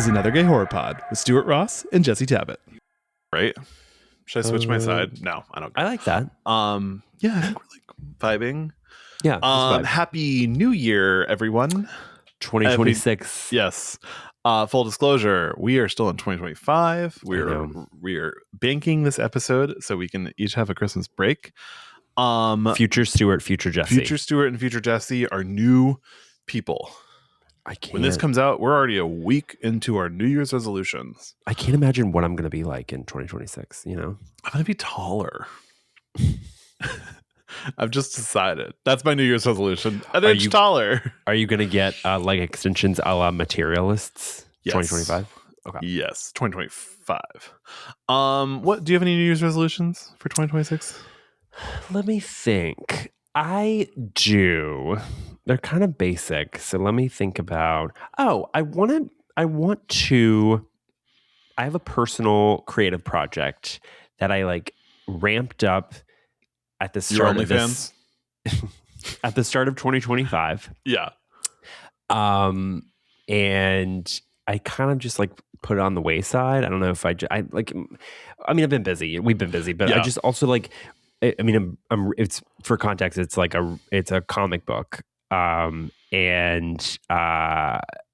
Another Gay Horror Pod with Stuart Ross and Jesse Tabbitt. Right? Should I switch my side? No, I don't. I like that. Yeah, I think we're like vibing. Yeah. Happy New Year, everyone. 2026. Yes. Full disclosure, we are still in 2025. We are banking this episode so we can each have a Christmas break. Future Stuart, future Jesse. Future Stuart and future Jesse are new people. I can't. When this comes out, we're already a week into our New Year's resolutions. I can't imagine what I'm going to be like in 2026, you know? I'm going to be taller. I've just decided. That's my New Year's resolution. An inch taller. Are you going to get like extensions a la Materialists? Yes. 2025? Okay. Yes, 2025. What do you have any New Year's resolutions for 2026? Let me think. I do. They're kind of basic. So let me think about. I have a personal creative project that I like ramped up at the start of this. At the start of 2025. Yeah. And I kind of just like put it on the wayside. I don't know if I've been busy. We've been busy, but I just also like, it's for context. It's like it's a comic book. And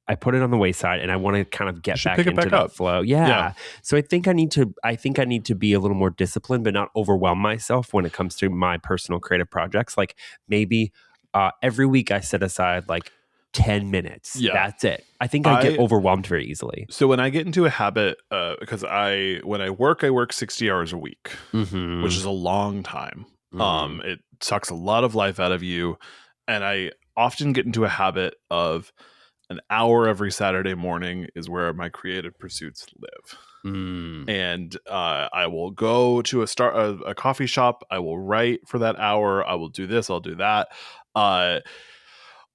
I put it on the wayside and I want to kind of get back into that flow. Yeah. So I think I need to be a little more disciplined, but not overwhelm myself when it comes to my personal creative projects. Like maybe, every week I set aside like 10 minutes. Yeah. That's it. I think I get overwhelmed very easily. So when I get into a habit, because when I work 60 hours a week, which is a long time. It sucks a lot of life out of you. And I often get into a habit of an hour every Saturday morning is where my creative pursuits live. And I will go to a coffee shop. I will write for that hour. I will do this. I'll do that.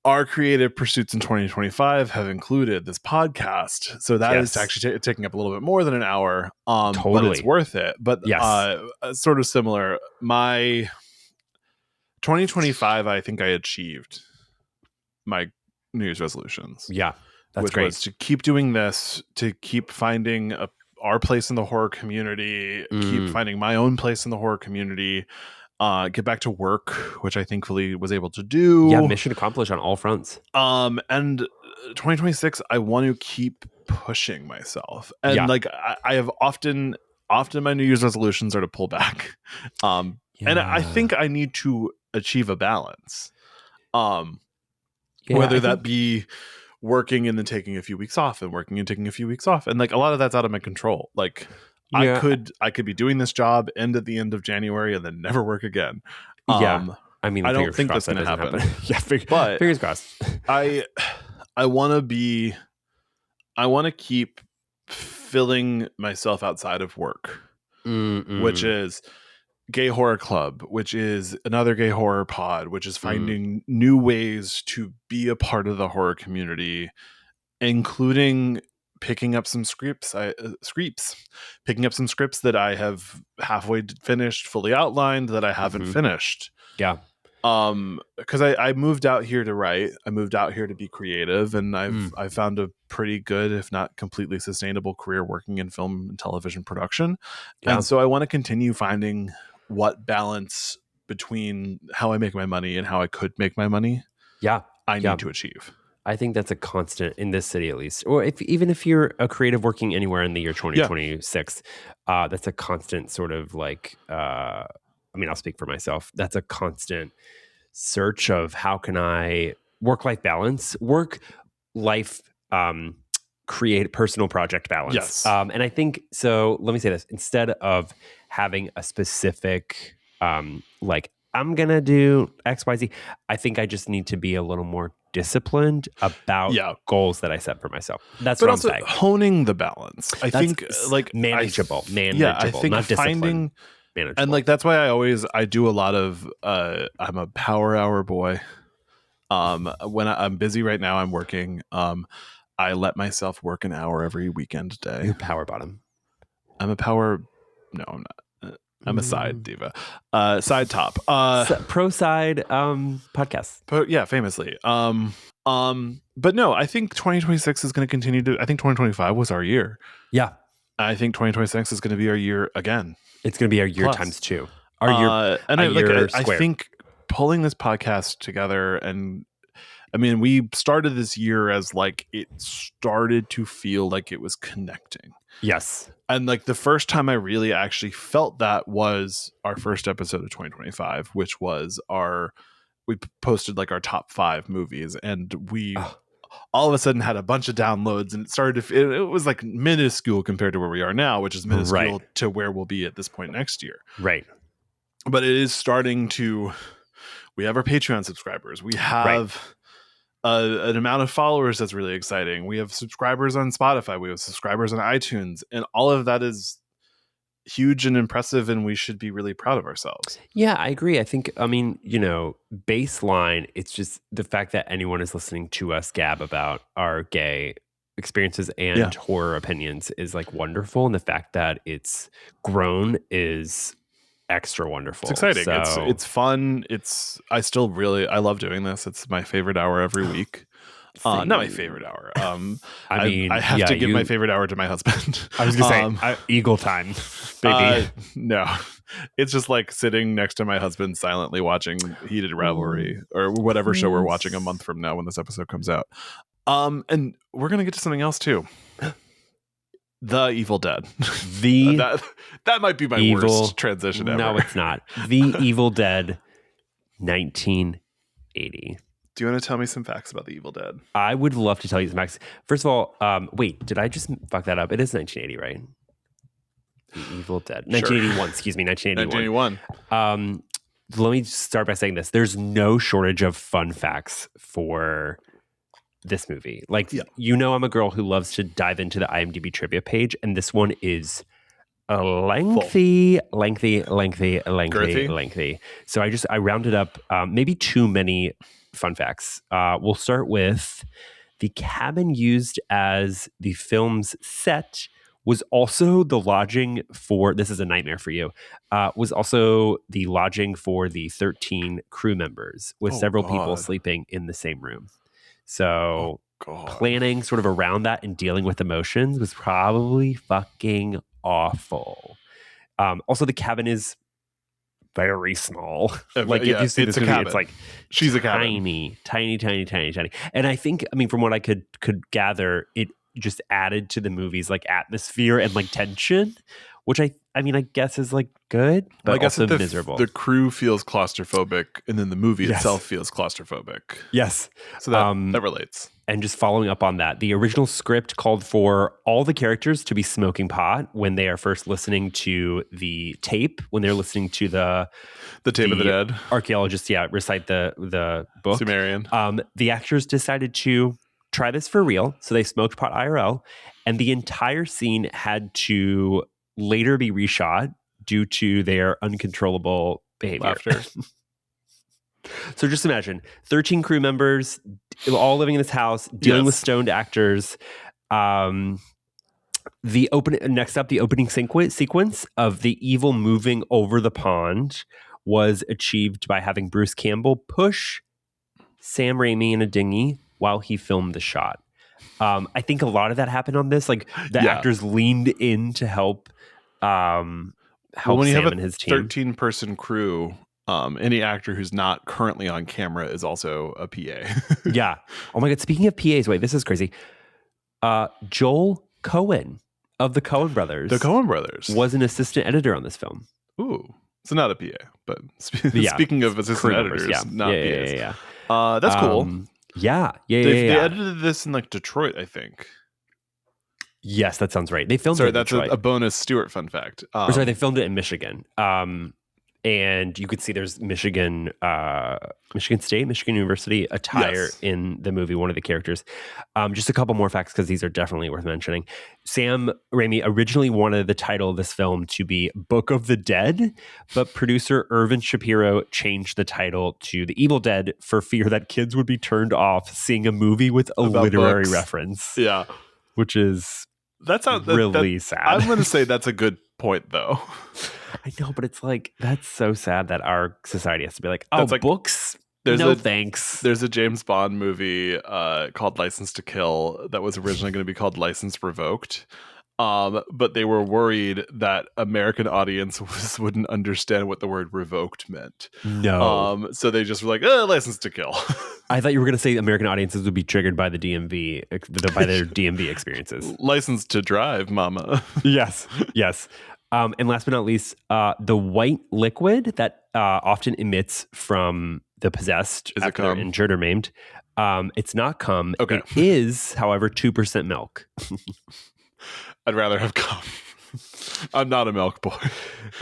Our creative pursuits in 2025 have included this podcast. So that is actually taking up a little bit more than an hour. Totally. But it's worth it. But sort of similar. My 2025, I think I achieved my New Year's resolutions. Yeah, that's which great. Was to keep doing this, to keep finding our place in the horror community, keep finding my own place in the horror community, get back to work, which I thankfully was able to do. Yeah, mission accomplished on all fronts. And 2026, I want to keep pushing myself. And like I have often my New Year's resolutions are to pull back. And I think I need to achieve a balance. Whether that be working and then taking a few weeks off and working and taking a few weeks off. And like a lot of that's out of my control. Like I could be doing this job at the end of January and then never work again. I mean, I don't think that's going to happen. But fingers crossed. I want to keep filling myself outside of work, which is Gay Horror Club, which is another gay horror pod, which is finding new ways to be a part of the horror community, including picking up some scripts that I have halfway finished, fully outlined, that I haven't finished. Yeah. Because I moved out here to write. I moved out here to be creative, and I've found a pretty good, if not completely sustainable career working in film and television production. Yeah. And so I want to continue finding what balance between how I make my money and how I could make my money. Yeah. I need to achieve. I think that's a constant in this city, at least, or even if you're a creative working anywhere in the year 2026, that's a constant sort of like, I'll speak for myself. That's a constant search of how can I work-life balance, create personal project balance. Yes. And I think, so let me say this, instead of having a specific, like I'm going to do X, Y, Z, I think I just need to be a little more disciplined about goals that I set for myself. That's what I'm saying. Honing the balance. I think like manageable, I think not finding manageable. And like that's why I do a lot of I'm a power hour boy. When I'm busy right now, I'm working. I let myself work an hour every weekend day. You're power bottom. I'm a power. No, I'm not. I'm a side diva. Side top. Pro side podcast. Yeah, famously. But no, I think 2026 is going to continue to. I think 2025 was our year. Yeah. I think 2026 is going to be our year again. It's going to be our year Plus. times 2. Our year, and I squared. think pulling this podcast together, and I mean, we started this year as like it started to feel like it was connecting. Yes. And like the first time I really actually felt that was our first episode of 2025, which was we posted like our top 5 movies, and we all of a sudden had a bunch of downloads, and it started to, it was like minuscule compared to where we are now, which is minuscule to where we'll be at this point next year. Right. But it is starting to, we have our Patreon subscribers. We have an amount of followers that's really exciting. We have subscribers on Spotify. We have subscribers on iTunes, and all of that is huge and impressive, and we should be really proud of ourselves. Yeah, I agree. I think, I mean, baseline, it's just the fact that anyone is listening to us gab about our gay experiences and horror opinions is like wonderful. And the fact that it's grown is extra wonderful. It's exciting. It's fun. I love doing this. It's my favorite hour every week. Not my favorite hour. I have to give my favorite hour to my husband. I was gonna say Eagle time, baby. No, it's just like sitting next to my husband silently watching Heated Rivalry or whatever show we're watching a month from now when this episode comes out. And we're gonna get to something else too. The Evil Dead. That might be my worst transition ever. No, it's not. The Evil Dead 1980. Do you want to tell me some facts about The Evil Dead? I would love to tell you some facts. First of all, wait, did I just fuck that up? It is 1980, right? The Evil Dead. 1981, excuse me, 1981. 1981. Let me start by saying this. There's no shortage of fun facts for this movie. Like, I'm a girl who loves to dive into the IMDb trivia page, and this one is lengthy. So I rounded up maybe too many fun facts. We'll start with the cabin used as the film's set was also the lodging for, this is a nightmare for you, was also the lodging for the 13 crew members with several people sleeping in the same room. So planning sort of around that and dealing with emotions was probably fucking awful. Also, the cabin is very small. Like, if you see this movie, it's like she's a tiny. And I think, from what I could gather, it just added to the movie's like atmosphere and like tension, which I guess is like good, but I guess also miserable. The crew feels claustrophobic, and then the movie itself feels claustrophobic. Yes, so that relates. And just following up on that, the original script called for all the characters to be smoking pot when they are first listening to the tape, when they're listening to the tape of the dead. Archaeologists, recite the book. Sumerian. The actors decided to try this for real, so they smoked pot IRL, and the entire scene had to later be reshot due to their uncontrollable behavior. Laughter. So just imagine 13 crew members all living in this house, dealing with stoned actors. Next up, the opening sequence of the evil moving over the pond was achieved by having Bruce Campbell push Sam Raimi in a dinghy while he filmed the shot. I think a lot of that happened on this. Like, the actors leaned in to help when you Sam have and his team. 13-person crew, any actor who's not currently on camera is also a PA. Yeah. Oh my God. Speaking of PAs, wait, this is crazy. Joel Coen of the Coen brothers. The Coen brothers was an assistant editor on this film. Ooh. So not a PA, but speaking of assistant editors, not PAs. Yeah. That's cool. They edited this in like Detroit, I think. Yes, that sounds right. They filmed it in Detroit. That's a bonus Stewart fun fact. They filmed it in Michigan. And you could see there's Michigan State, Michigan University attire in the movie, one of the characters. Just a couple more facts, because these are definitely worth mentioning. Sam Raimi originally wanted the title of this film to be Book of the Dead, but producer Irvin Shapiro changed the title to The Evil Dead for fear that kids would be turned off seeing a movie with a literary reference. Yeah. Which is sad. I'm going to say that's a good point, though. I know, but it's like, that's so sad that our society has to be like, oh, books? Thanks. There's a James Bond movie called License to Kill that was originally going to be called License Revoked. But they were worried that American audiences wouldn't understand what the word revoked meant. No. So they just were like, License to Kill. I thought you were going to say American audiences would be triggered by the DMV, by their DMV experiences. License to drive, mama. Yes. And last but not least, the white liquid that often emits from the possessed after they're injured or maimed. It's not cum. Okay. It is, however, 2% milk. I'd rather have cum. I'm not a milk boy.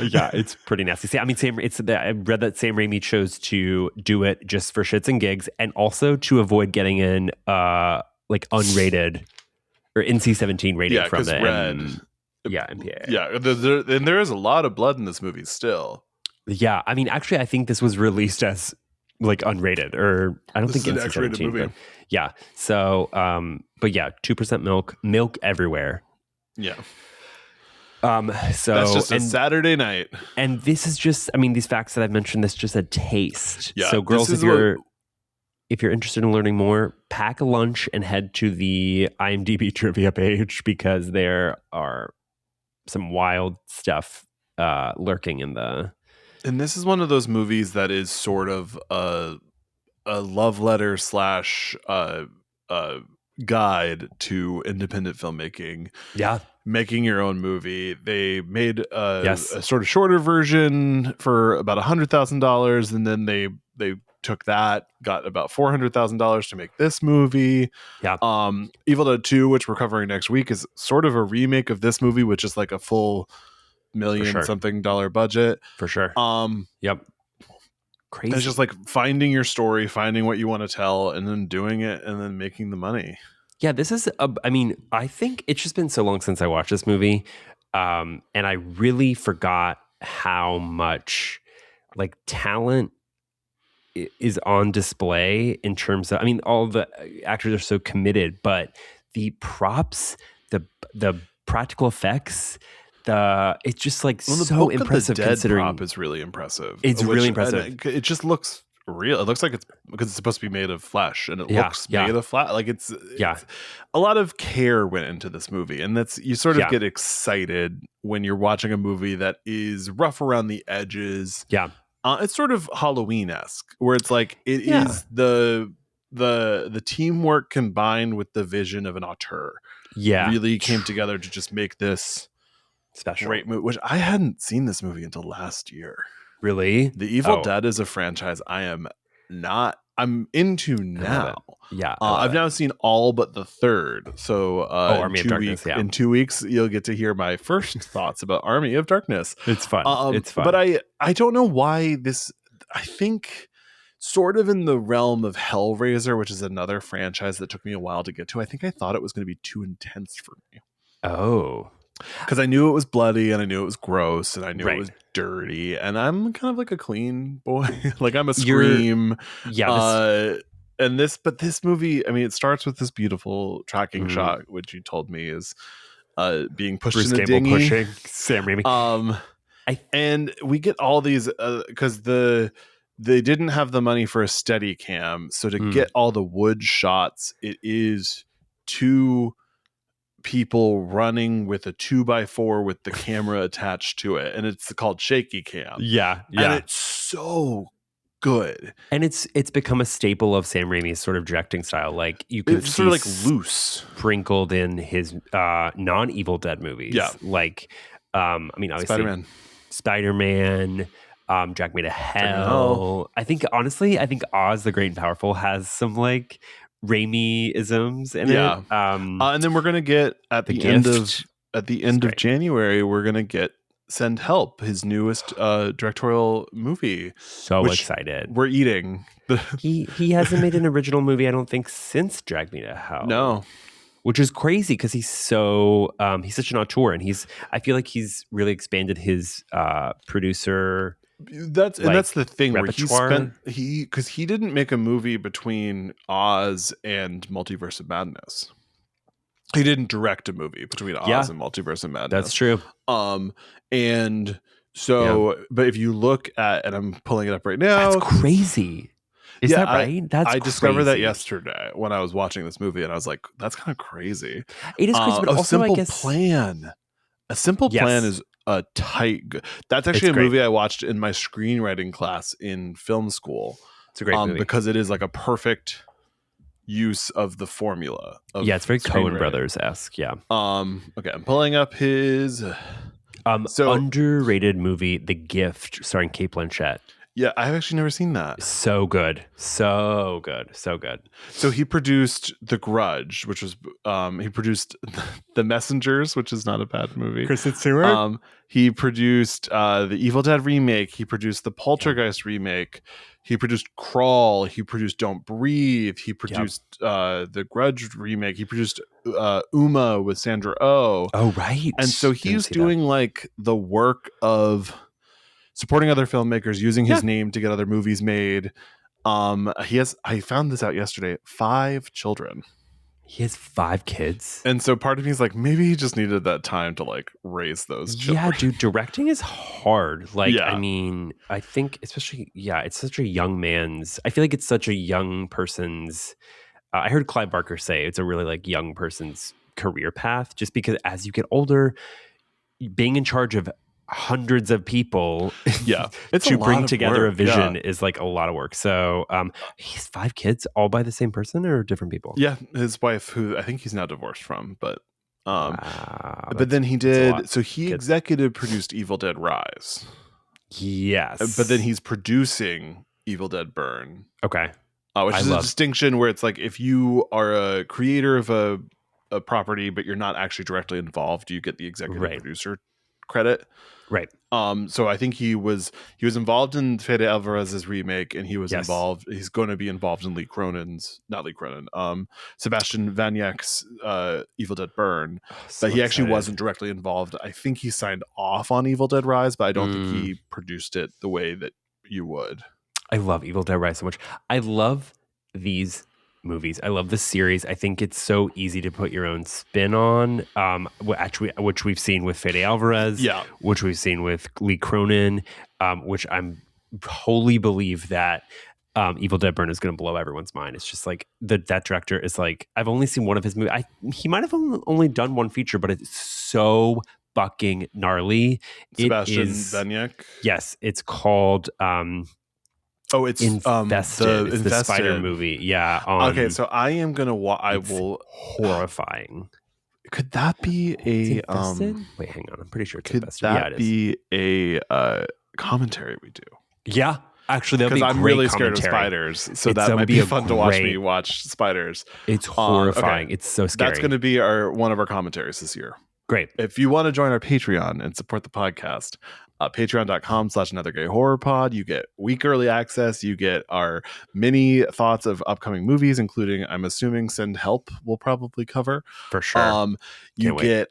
Yeah, it's pretty nasty. See, I mean, I read that Sam Raimi chose to do it just for shits and gigs, and also to avoid getting in like unrated or NC-17 rating from the red. MPAA. Yeah, and there is a lot of blood in this movie still. Yeah, I mean, actually, I think this was released as like unrated, or I don't think NC-17 movie. But yeah. So, but yeah, 2% milk everywhere. Yeah. So that's just a Saturday night. And this is just, I mean, these facts that I've mentioned, this is just a taste. Yeah, so girls, if you're interested in learning more, pack a lunch and head to the IMDb trivia page, because there are some wild stuff lurking in the. And this is one of those movies that is sort of a love letter / guide to independent filmmaking. Yeah. Making your own movie. They made a sort of shorter version for about $100,000, and then they took that, got about $400,000 to make this movie. Yeah. Evil Dead 2, which we're covering next week, is sort of a remake of this movie, which is like a full $1,000,000-something budget. For sure. Yep. Crazy. It's just like finding your story, finding what you want to tell, and then doing it, and then making the money. Yeah, this is, I mean, I think it's just been so long since I watched this movie. And I really forgot how much like talent is on display in terms of, I mean, all the actors are so committed, but the props, the practical effects, it's just like so impressive. The dead considering prop is really impressive. It's really impressive. It just looks real. It looks like it's because it's supposed to be made of flesh, and it looks made of flesh. Like it's a lot of care went into this movie, and that's, you sort of get excited when you're watching a movie that is rough around the edges. Yeah. It's sort of Halloween-esque, where it's like it is the teamwork combined with the vision of an auteur. Yeah, really came together to just make this special great movie. Which I hadn't seen this movie until last year. Really, The Evil Dead is a franchise I'm into now. Yeah, I've now seen all but the third. So Army of Darkness. In 2 weeks, you'll get to hear my first thoughts about Army of Darkness. It's fun. It's fun. But I don't know why this. I think sort of in the realm of Hellraiser, which is another franchise that took me a while to get to. I think I thought it was going to be too intense for me. Oh. Because I knew it was bloody, and I knew it was gross, and I knew it was dirty, and I'm kind of like a clean boy. Like I'm a Scream. And this movie, I mean, it starts with this beautiful tracking shot, which you told me is being pushed Bruce in a Campbell dinghy. pushing Sam Raimi. And we get all these because they didn't have the money for a steady cam, so to get all the wood shots, it is two people running with a 2x4 with the camera attached to it, and it's called shaky cam. Yeah. And it's so good, and it's become a staple of Sam Raimi's sort of directing style. Like you can it's sort of like loose sprinkled in his non-Evil Dead movies. Yeah, like I mean, obviously Spider-Man, Drag Me to Hell. I think honestly, Oz the Great and Powerful has some like Raimi-isms in it. And then we're gonna get at the end of January, we're gonna get Send Help, his newest directorial movie. So excited. We're eating. He hasn't made an original movie, I don't think, since Drag Me to Hell. No. Which is crazy because he's so he's such an auteur, and I feel like he's really expanded his producer. That's the thing repertoire. Where because he didn't make a movie between Oz and Multiverse of Madness. He didn't direct a movie between Oz and Multiverse of Madness. That's true. And so, but if you look at, and I'm pulling it up right now, that's crazy. Is that right? That's I discovered that crazy. yesterday when I was watching this movie, and I was like, "That's kind of crazy." It is crazy, but also Simple I guess Plan. A Simple Plan yes, is a tight. That's it's actually a great. movie I watched in my screenwriting class in film school. It's a great movie Because it is like a perfect use of the formula. Of it's very Coen Brothers-esque. Yeah. Okay, I'm pulling up his. So Underrated movie, The Gift, starring Cate Blanchett. yeah, I've actually never seen that. So good. So good. So he produced The Grudge, which was he produced The Messengers, which is not a bad movie. Kristen Stewart. He produced the Evil Dead remake. He produced the Poltergeist remake. He produced Crawl. He produced Don't Breathe. He produced the Grudge remake. He produced Uma with Sandra Oh. Oh, right. And so he's doing like the work of supporting other filmmakers, using his name to get other movies made. I found this out yesterday, 5 children. He has 5 kids. And so part of me is like, maybe he just needed that time to like raise those children. Yeah, dude, directing is hard. Like, I mean, I think especially, it's such a young man's, I feel like it's such a young person's, I heard Clive Barker say it's a really like young person's career path, just because as you get older, being in charge of hundreds of people it's to bring together work. a vision is like a lot of work. So he has 5 kids all by the same person or different people? His wife, who I think he's now divorced from, but wow, but then he did, so he executive produced Evil Dead Rise. Yes, but then he's producing Evil Dead Burn. Okay. Which is a distinction where it's like, if you are a creator of a property but you're not actually directly involved, you get the executive producer credit. Right. So I think he was involved in Fede Alvarez's remake, and he was involved. He's going to be involved in Sebastian Vaniak's Evil Dead Burn, but he actually wasn't directly involved. I think he signed off on Evil Dead Rise, but I don't think he produced it the way that you would. I love Evil Dead Rise so much. I love these movies. I love the series. I think it's so easy to put your own spin on, which we've seen with Fede Alvarez, which we've seen with Lee Cronin, which I'm wholly believe that Evil Dead Burn is going to blow everyone's mind. It's just like that director is like, I've only seen one of his movies. He might have only done one feature, but it's so fucking gnarly. Sebastian Vaniak? Yes, it's called... it's Infested. It's the spider movie. Yeah. Okay, so I am gonna. I will. Horrifying. Could that be a? Wait, hang on. I'm pretty sure it's could Infested. That be a commentary we do? Yeah, actually, that'd be because I'm great really commentary. scared of spiders, so that might be fun to watch me watch spiders. It's horrifying. It's so scary. That's going to be one of our commentaries this year. Great. If you want to join our Patreon and support the podcast, patreon.com/anothergayhorrorpod. You get week early access. You get our mini thoughts of upcoming movies, including, I'm assuming, Send Help will probably cover. For sure. You get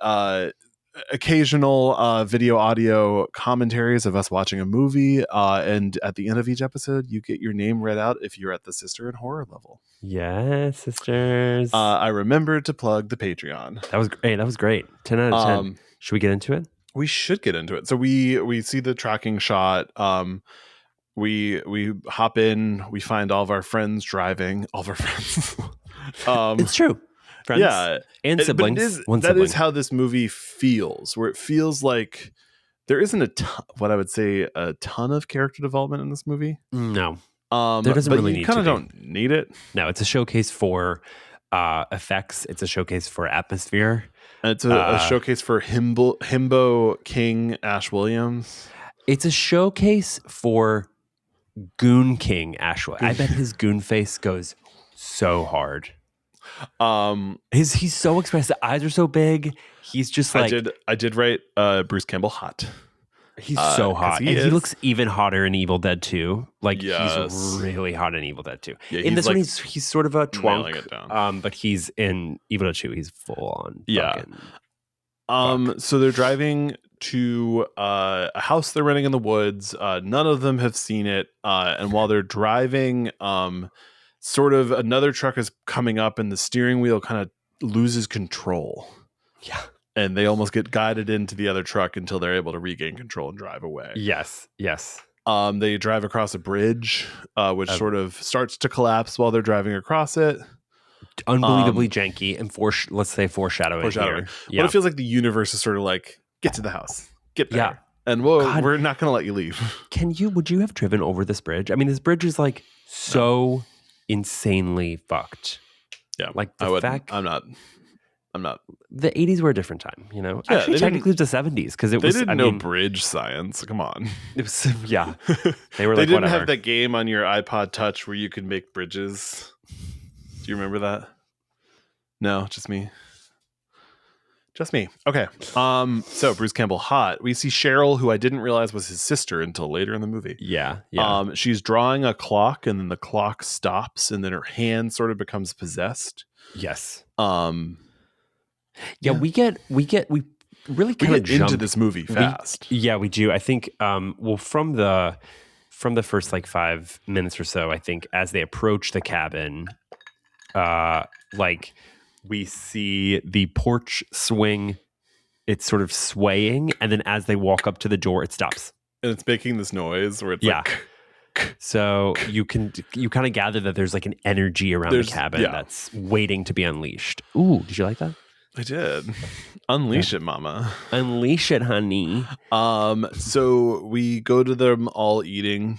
occasional video audio commentaries of us watching a movie. And at the end of each episode, you get your name read out if you're at the Sister in Horror level. Yes, sisters. I remembered to plug the Patreon. That was great. 10 out of 10. Should we get into it? We should get into it. So we see the tracking shot. We hop in. We find all of our friends driving. All of our friends. It's true. Friends, and siblings. That is how this movie feels. Where it feels like there isn't a ton of character development in this movie. No, there doesn't really need to be. You kind of don't need it. No, it's a showcase for effects. It's a showcase for atmosphere. And it's a showcase for Himbo King Ash Williams. It's a showcase for Goon King Ash Williams. I bet his goon face goes so hard. He's so expressive. The eyes are so big. He's just like I did write Bruce Campbell hot. He's so hot. He looks even hotter in Evil Dead 2. Like he's really hot in Evil Dead 2. Yeah, in this one he's sort of a twunk. But he's in Evil Dead 2, he's full on fuck. So they're driving to a house they're renting in the woods. None of them have seen it. And while they're driving, sort of another truck is coming up and the steering wheel kind of loses control. Yeah. And they almost get guided into the other truck until they're able to regain control and drive away. Yes. They drive across a bridge, which sort of starts to collapse while they're driving across it. Unbelievably janky and let's say foreshadowing here. Yeah. But it feels like the universe is sort of like, get to the house, get there. Yeah. And we're not going to let you leave. Would you have driven over this bridge? I mean, this bridge is like so insanely fucked. Yeah. Like I'm not. The 80s were a different time, you know? Yeah, actually, technically it was the 70s because they didn't know bridge science. Come on. It was, yeah. They were they like, didn't whatever. have that game on your iPod Touch where you could make bridges. Do you remember that? No, just me. Just me. Okay. So Bruce Campbell hot. We see Cheryl, who I didn't realize was his sister until later in the movie. Yeah. She's drawing a clock, and then the clock stops, and then her hand sort of becomes possessed. Yes. Yeah. We really kind of get into this movie fast. We do. I think from the first like 5 minutes or so, I think as they approach the cabin, like we see the porch swing, it's sort of swaying, and then as they walk up to the door, it stops. And it's making this noise where it's like so you kind of gather that there's like an energy around the cabin that's waiting to be unleashed. Ooh, did you like that? I did. Unleash it, mama. Unleash it, honey. So we go to them all eating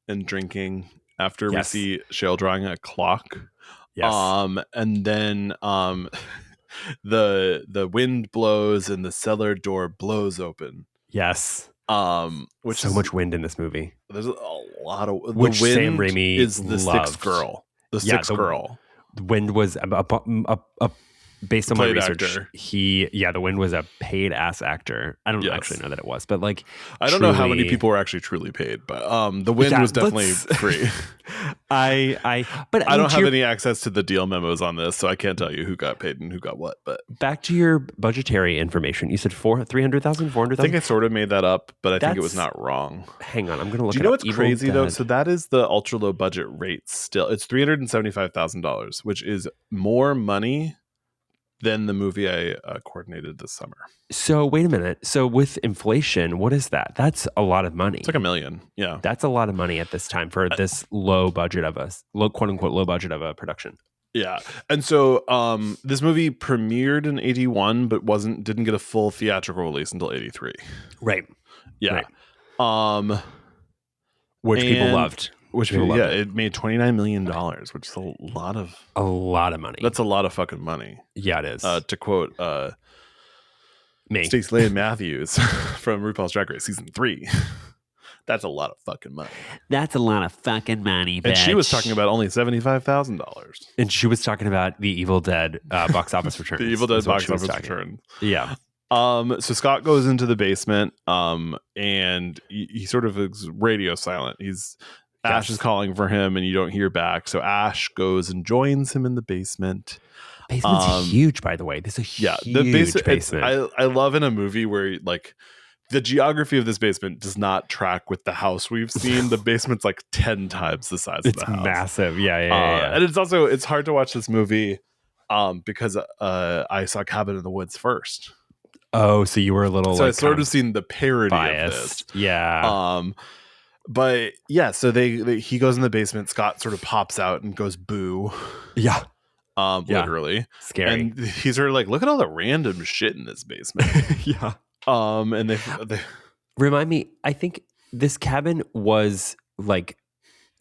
and drinking after we see Cheryl drawing a clock. Yes. And then the wind blows and the cellar door blows open. Yes. Which so much wind in this movie. There's a lot of which the wind Sam Raimi is the loved. sixth girl. The sixth girl. The wind was based on my research. Actor. The wind was a paid ass actor. I don't actually know that it was, but like I don't know how many people were actually truly paid, but the wind was definitely free. I don't have any access to the deal memos on this, so I can't tell you who got paid and who got what. But back to your budgetary information, you said 300,000, 400,000. I think I sort of made that up, but I think it was not wrong. Hang on, I'm gonna look. Do you know what's crazy though? So that is the ultra low budget rate. Still, it's $375,000, which is more money than the movie I coordinated this summer. So wait a minute. So with inflation, what is that? That's a lot of money. It's like $1 million. Yeah. That's a lot of money at this time for this low budget of a quote unquote low budget of a production. Yeah. And so this movie premiered in 81, but didn't get a full theatrical release until 83. Right. Yeah. Right. Which people loved. It made $29 million, which is a lot of money. That's a lot of fucking money. Yeah, it is. To quote me, Stacey Lane Matthews from RuPaul's Drag Race season 3. That's a lot of fucking money. That's a lot of fucking money, bitch. And she was talking about only $75,000. And she was talking about the Evil Dead box office returns. The Evil Dead box office returns. Yeah. So Scott goes into the basement, and he sort of is radio silent. Ash is calling for him, and you don't hear back. So Ash goes and joins him in the basement. Basement's huge, by the way. This is a huge basement. I love in a movie where like the geography of this basement does not track with the house we've seen. The basement's like 10 times the size of the house. It's massive. Yeah. And it's hard to watch this movie because I saw Cabin in the Woods first. Oh, so you were a little. So I sort of seen the parody biased. Of this. Yeah. But yeah, so he goes in the basement. Scott sort of pops out and goes boo. Yeah. Literally scary. And he's sort of like, look at all the random shit in this basement. Yeah. And they remind me. I think this cabin was like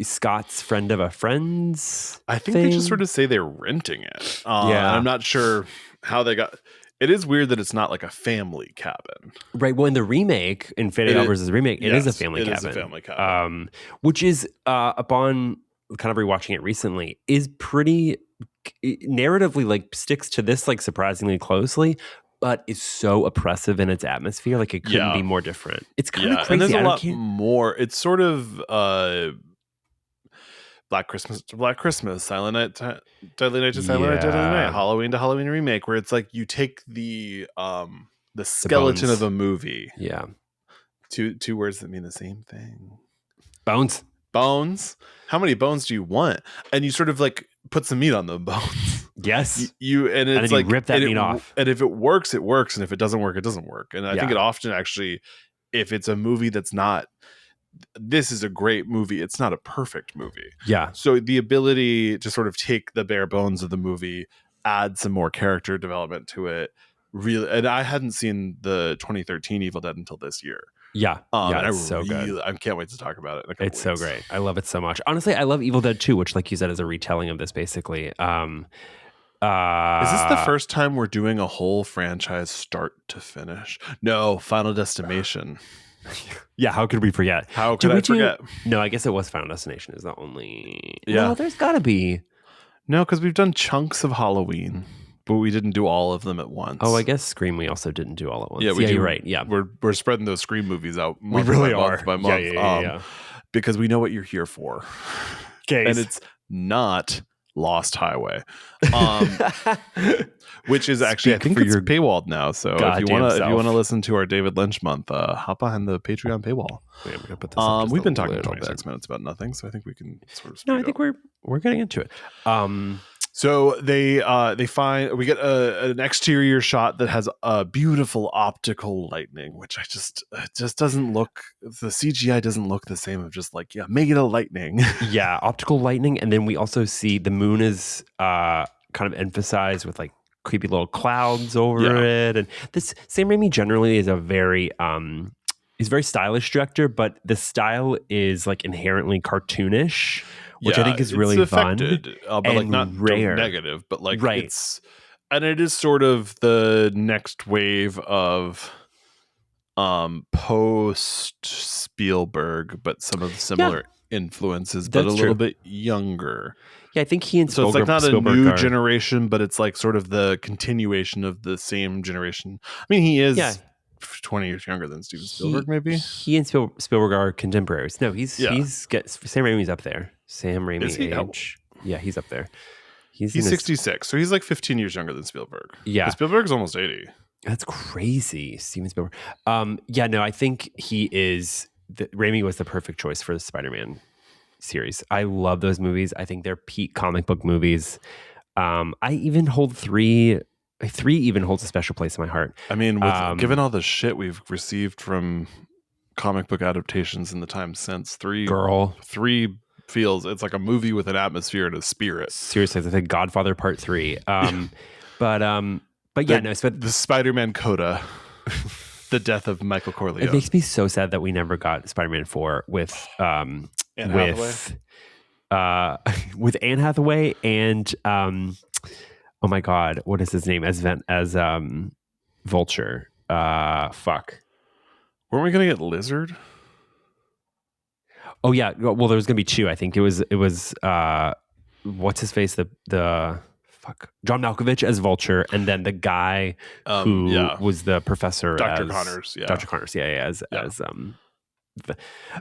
Scott's friend of a friend's. I think they just sort of say they're renting it. Yeah. I'm not sure how they got. It is weird that it's not like a family cabin. Right. Well, in the remake, in Fede Alvarez's remake, it is a family cabin. It is a family cabin. Which is, upon kind of rewatching it recently, is pretty narratively like sticks to this like surprisingly closely, but is so oppressive in its atmosphere. Like it couldn't be more different. It's kind of crazy. And there's a lot more. It's sort of Black Christmas, Silent Night, Deadly Night to Silent Night, Deadly Night, Halloween to Halloween remake, where it's like you take the skeleton of a movie, two words that mean the same thing. Bones. How many bones do you want? And you sort of like put some meat on the bones. Yes. You and it's then like you rip that meat off. And if it works, it works, and if it doesn't work, it doesn't work. And I think it often actually, if it's a movie that's not this is a great movie. It's not a perfect movie. Yeah. So the ability to sort of take the bare bones of the movie, add some more character development to it, really. And I hadn't seen the 2013 Evil Dead until this year. Yeah. And it's so good. I can't wait to talk about it in a couple It's weeks. so great. I love it so much. Honestly, I love Evil Dead 2, which, like you said, is a retelling of this, basically. Is this the first time we're doing a whole franchise start to finish? No, Final Destination. Yeah, how could we forget? How could I forget? No, I guess it was Final Destination is the only... Yeah. No, there's got to be... No, because we've done chunks of Halloween, but we didn't do all of them at once. Oh, I guess Scream we also didn't do all at once. Yeah, we do. You're right. Yeah. We're spreading those Scream movies out month really by are. month by month. Yeah. Because we know what you're here for. Okay. And it's not Lost Highway. Which is actually, I think it's paywalled now. So if you want to listen to our David Lynch month, hop behind the Patreon paywall. Wait, I'm gonna put this up we've been talking 26 minutes about nothing, so I think we can sort of. No, I think we're getting into it. So we get an exterior shot that has a beautiful optical lightning, which it just doesn't look, the CGI doesn't look the same of just like, make it a lightning. Yeah, optical lightning. And then we also see the moon is kind of emphasized with like creepy little clouds over it. And this Sam Raimi generally is a very he's a very stylish director, but the style is like inherently cartoonish, which I think is really affected, fun, but like not rare. Negative, but like right. it is sort of the next wave of post Spielberg, but some of the similar influences, but a little bit younger. Yeah, I think he and so Spielberg, it's like not a new generation, but it's like sort of the continuation of the same generation. I mean, he is 20 years younger than Steven Spielberg, maybe. He and Spielberg are contemporaries. No, Sam Raimi's up there. Sam Raimi age. Yeah, he's up there. He's 66, so he's like 15 years younger than Spielberg. Yeah. But Spielberg's almost 80. That's crazy, Steven Spielberg. I think he is. Raimi was the perfect choice for the Spider-Man series. I love those movies. I think they're peak comic book movies. I even hold three even holds a special place in my heart. I mean, given all the shit we've received from comic book adaptations in the time since, three feels it's like a movie with an atmosphere and a spirit. Seriously, it's like Godfather Part 3. The Spider-Man coda. The death of Michael Corleone. It makes me so sad that we never got Spider-Man 4 with Anne Hathaway and oh my god, what is his name as Vulture? Fuck. Weren't we gonna get Lizard? Oh yeah, well there was gonna be two. I think it was what's his face, the John Malkovich as Vulture, and then the guy who was the professor, Dr. Connors. Yeah. Dr. Connors.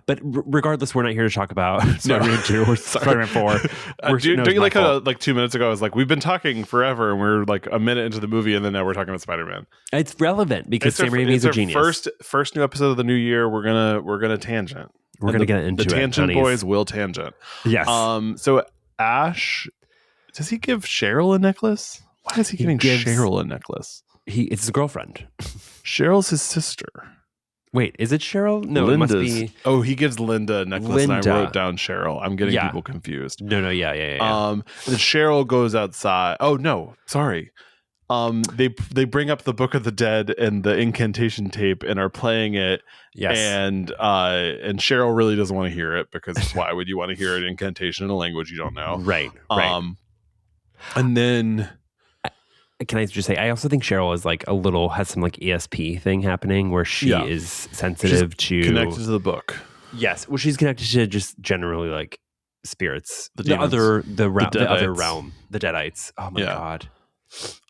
But regardless, we're not here to talk about Spider-Man 2 or Spider-Man 4. Don't you like how like 2 minutes ago I was like, we've been talking forever and we're like a minute into the movie and then now we're talking about Spider-Man. It's relevant because Sam Raimi is a genius. First new episode of the new year. We're gonna tangent. We're gonna get into it. The tangent boys will tangent. Yes. So Ash, does he give Cheryl a necklace? Why is he giving Cheryl a necklace? It's his girlfriend. Cheryl's his sister. Wait, is it Cheryl? No, Linda's, it must be. Oh, he gives Linda a necklace, and I wrote down Cheryl. I'm getting people confused. No, yeah. And Cheryl goes outside. Oh no, sorry. They bring up the Book of the Dead and the incantation tape and are playing it. Yes. And Cheryl really doesn't want to hear it because why would you want to hear an incantation in a language you don't know? Right. And then. Can I just say, I also think Cheryl is like has some like ESP thing happening where she is sensitive to connected to the book. Yes, well, she's connected to just generally like spirits, the other realm, the Deadites. Oh my god.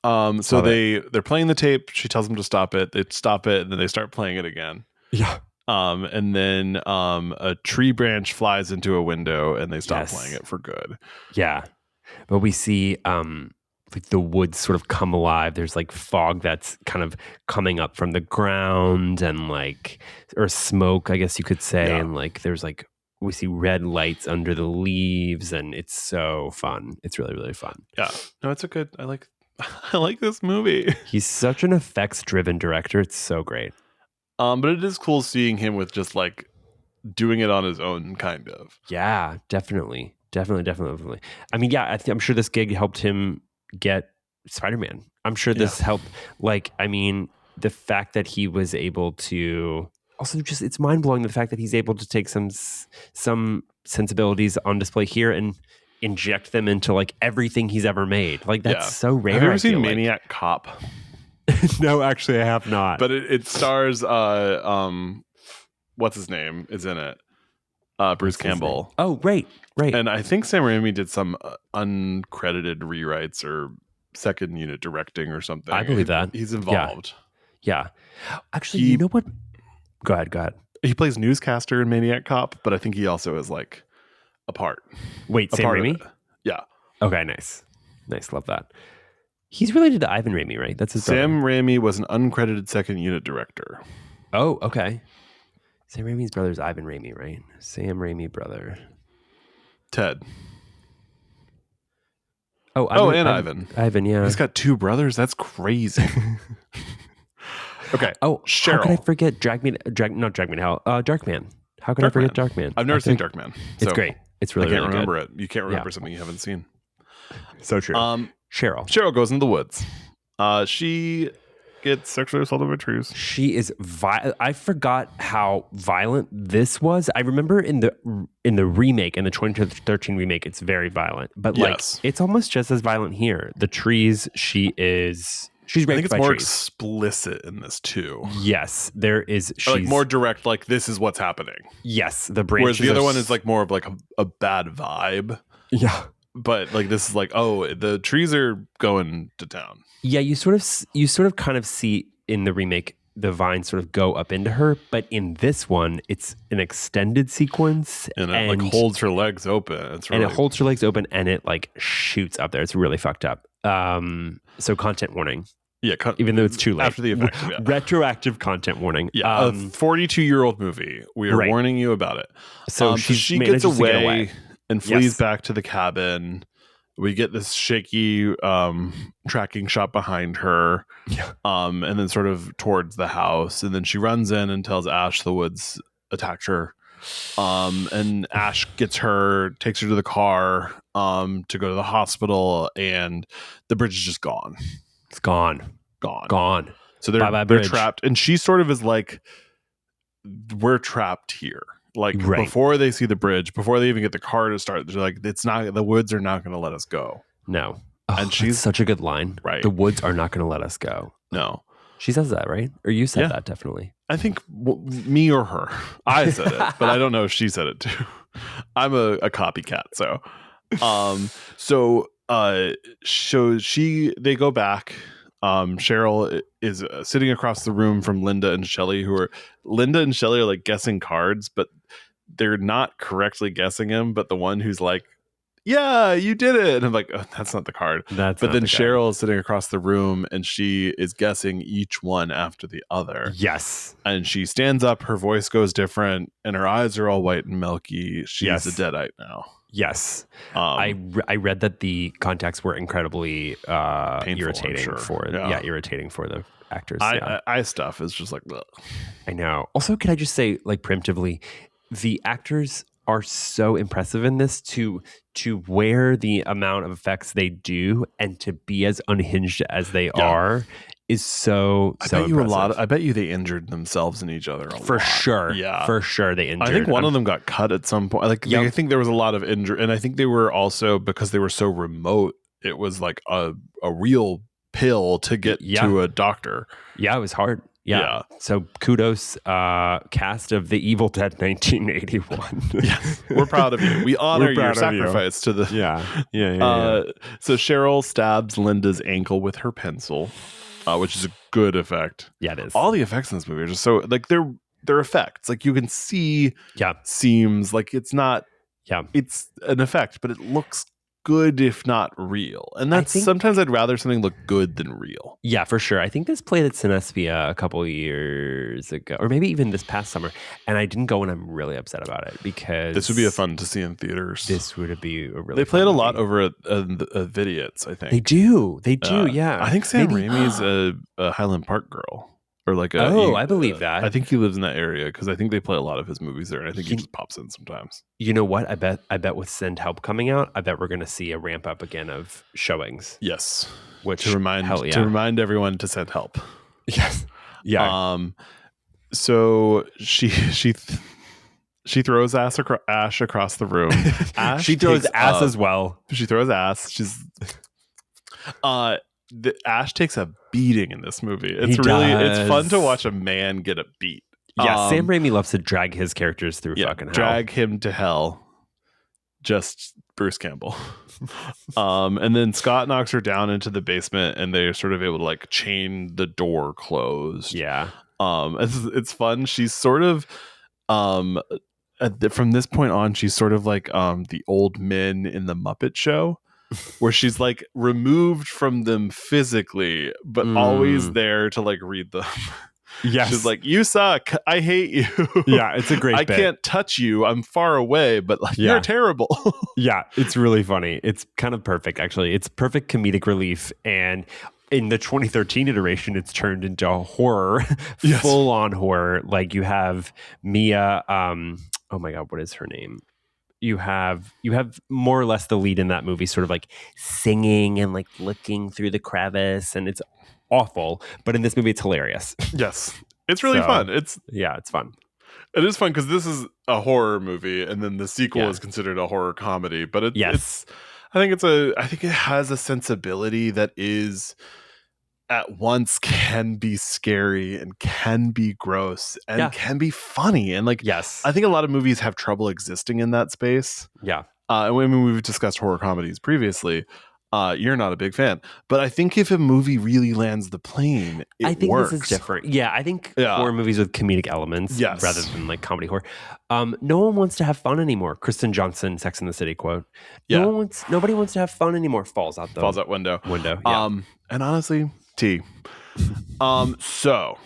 So they're playing the tape. She tells them to stop it. They stop it, and then they start playing it again. Yeah. And then a tree branch flies into a window, and they stop playing it for good. Yeah, but we see like the woods sort of come alive. There's like fog that's kind of coming up from the ground and or smoke, I guess you could say. Yeah. And like, there's like, we see red lights under the leaves and it's so fun. It's really, really fun. Yeah. No, it's I like this movie. He's such an effects driven director. It's so great. But it is cool seeing him with just like doing it on his own, kind of. Yeah, definitely. I mean, yeah, I'm sure this gig helped him get Spider-Man. I'm sure this helped. Like, I mean, the fact that he was able to also just, it's mind blowing the fact that he's able to take some sensibilities on display here and inject them into like everything he's ever made. Like, that's so rare. Have you ever seen Maniac Cop? No, actually, I have not. But it stars what's his name is in it? Bruce Campbell. Oh, right. And I think Sam Raimi did some uncredited rewrites or second unit directing or something. I believe that. He's involved. Yeah. Actually, you know what? Go ahead. He plays newscaster in Maniac Cop, but I think he also is like a part. Wait, Sam Raimi? Yeah. Okay, nice. Love that. He's related to Ivan Raimi, right? That's his brother. Sam Raimi was an uncredited second unit director. Oh, okay. Sam Raimi's brother is Ivan Raimi, right? Sam Raimi brother. Ted. Oh, Ivan. Ivan, yeah. He's got two brothers. That's crazy. Okay. Oh, Cheryl. How could I forget Darkman? How could I forget Darkman? I've never seen Darkman. It's great. It's really, I can't really remember good. it. You can't remember something you haven't seen. So true. Cheryl goes into the woods. She gets sexually assaulted by trees. She is I forgot how violent this was. I remember in the remake, in the 2013 remake, it's very violent. But like it's almost just as violent here. The trees, she's raped by trees. I think it's more explicit in this too. Yes, there is. She's like more direct, like this is what's happening. Yes, the branches. Whereas the other one is like more of like a bad vibe. Yeah. But like this is like, oh, the trees are going to town. Yeah, you sort of kind of see in the remake the vines sort of go up into her, but in this one it's an extended sequence and it like holds her legs open. It holds her legs open and it like shoots up there. It's really fucked up. So content warning. Yeah, even though it's too late. After the effect, retroactive content warning. Yeah, a 42-year-old movie. We are warning you about it. So she gets away and flees back to the cabin. We get this shaky tracking shot behind her, and then sort of towards the house. And then she runs in and tells Ash the woods attacked her. And Ash gets her, takes her to the car to go to the hospital, and the bridge is just gone. It's gone. So they're trapped, and she sort of is like, we're trapped here. Like before they see the bridge, before they even get the car to start, they're like, it's not, the woods are not going to let us go. No. And she's such a good line. Right. The woods are not going to let us go. No. She says that, right? Or you said that, definitely. I think me or her. I said it, but I don't know if she said it too. I'm a copycat. So they go back. Cheryl is sitting across the room from Linda and Shelley, Linda and Shelley are like guessing cards, but they're not correctly guessing them. But the one who's like, yeah, you did it. And I'm like, oh, that's not the card. But then Cheryl is sitting across the room and she is guessing each one after the other. Yes. And she stands up, her voice goes different, and her eyes are all white and milky. She's a deadite now. Yes. I read that the contacts were incredibly painful, irritating irritating for the actors. Eye stuff is just like, ugh. I know. Also, can I just say, like, preemptively, the actors are so impressive in this to wear the amount of effects they do and to be as unhinged as they are is so impressive. I bet you they injured themselves and each other a lot. For sure. Yeah. For sure they injured. I think one of them got cut at some point. Like I think there was a lot of injury, and I think they were also, because they were so remote, it was like a real pill to get to a doctor. Yeah, it was hard. Yeah. So kudos, cast of The Evil Dead 1981. Yes, we're proud of you. We honor your sacrifice to the. Yeah. So Cheryl stabs Linda's ankle with her pencil, which is a good effect. Yeah, it is. All the effects in this movie are just so like they're effects. Like you can see seams. Like it's not. Yeah. It's an effect, but it looks good if not real, and that's sometimes I'd rather something look good than real. Yeah, for sure. I think this played at Cinespia a couple of years ago, or maybe even this past summer, and I didn't go, and I'm really upset about it because this would be a fun to see in theaters. This would be a really. They played a lot over at Vidiots, I think. They do. Yeah. I think Sam Raimi's a Highland Park girl. or like I believe that. I think he lives in that area because I think they play a lot of his movies there, and I think he just pops in sometimes. You know what? I bet with Send Help coming out, I bet we're going to see a ramp up again of showings. Yes, which to remind everyone to send help. Yes, yeah. So she throws Ash across the room. She throws ass as well. She throws ass. She's Ash takes a beating in this movie. It's fun to watch a man get a beat. Yeah, Sam Raimi loves to drag his characters through fucking hell. Drag him to hell. Just Bruce Campbell. And then Scott knocks her down into the basement, and they're sort of able to like chain the door closed. Yeah. It's fun. She's sort of from this point on, she's sort of like the old men in the Muppet Show, where she's like removed from them physically, but always there to like read them. Yes. She's like, you suck. I hate you. Yeah, it's a great I bit. can't touch you. I'm far away, but like, you're terrible. Yeah, it's really funny. It's kind of perfect, actually. It's perfect comedic relief. And in the 2013 iteration, it's turned into a horror, full-on horror. Like you have Mia, oh my God, what is her name? You have more or less the lead in that movie sort of like singing and like looking through the crevice, and it's awful. But in this movie, it's hilarious. Yes. It's really fun. It's fun. It is fun because this is a horror movie, and then the sequel is considered a horror comedy. But it's I think it has a sensibility that is at once can be scary and can be gross and can be funny. And like, I think a lot of movies have trouble existing in that space. Yeah. I mean, we've discussed horror comedies previously. You're not a big fan, but I think if a movie really lands the plane, I think works. This is different. Yeah, I think horror movies with comedic elements rather than like comedy horror. No one wants to have fun anymore. Kristen Johnson, Sex and the City quote. Yeah. Nobody wants to have fun anymore. Falls out window. Yeah. And honestly, so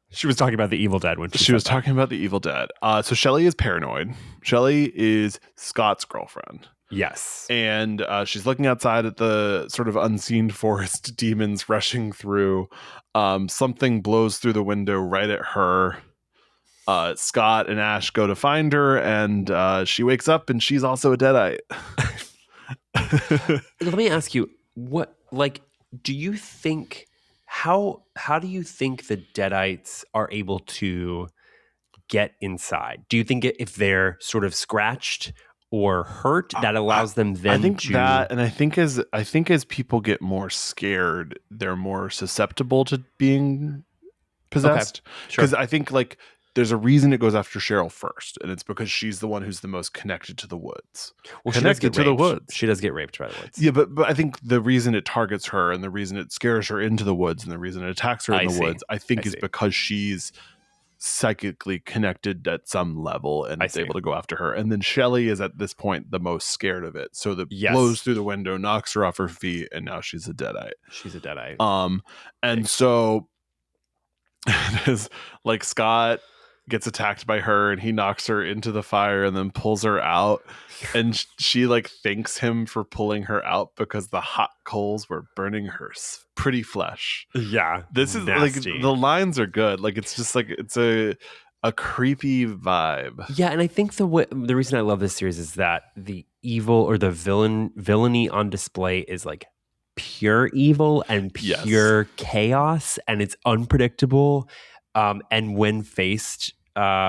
she was talking about the Evil Dead when she was talking about the Evil Dead. So Shelley is paranoid. Shelley is Scott's girlfriend. Yes. And she's looking outside at the sort of unseen forest demons rushing through. Something blows through the window right at her. Scott and Ash go to find her, and she wakes up and she's also a Deadite. Let me ask you, do you think how do you think the Deadites are able to get inside? Do you think if they're sort of scratched or hurt, that allows them then I think as people get more scared, they're more susceptible to being possessed. Because I think like there's a reason it goes after Cheryl first, and it's because she's the one who's the most connected to the woods. Well, connected to the woods. She does get raped by the woods. Yeah, but I think the reason it targets her and the reason it scares her into the woods and the reason it attacks her in the woods, I think is because she's psychically connected at some level and is able to go after her. And then Shelley is at this point the most scared of it. So the blows through the window, knocks her off her feet, and now she's a Deadite. And so it is like Scott gets attacked by her and he knocks her into the fire and then pulls her out, and she like thanks him for pulling her out because the hot coals were burning her pretty flesh. This is nasty. Like the lines are good. Like it's just like it's a creepy vibe. And I think the reason I love this series is that the evil or the villainy on display is like pure evil and pure chaos, and it's unpredictable. And when faced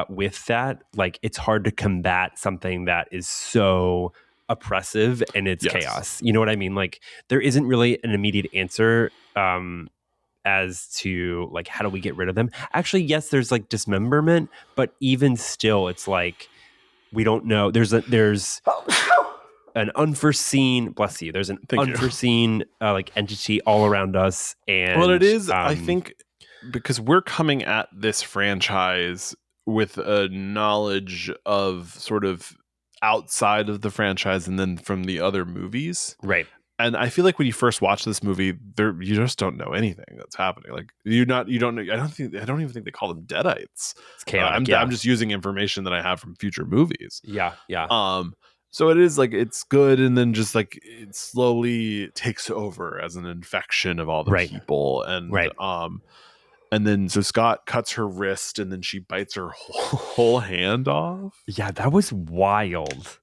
with that, like it's hard to combat something that is so oppressive and it's chaos. You know what I mean? Like there isn't really an immediate answer as to like how do we get rid of them. Actually, yes, there's like dismemberment, but even still, it's like we don't know. There's an unforeseen, bless you. There's an unforeseen like entity all around us, and well, it is. I think because we're coming at this franchise with a knowledge of sort of outside of the franchise and then from the other movies, right? And I feel like when you first watch this movie, you just don't know anything that's happening. Like you don't know. I don't even think they call them Deadites. It's chaotic. I'm just using information that I have from future movies. Yeah. So it is like it's good, and then just like it slowly takes over as an infection of all the people, and And then so Scott cuts her wrist, and then she bites her whole hand off. Yeah, that was wild.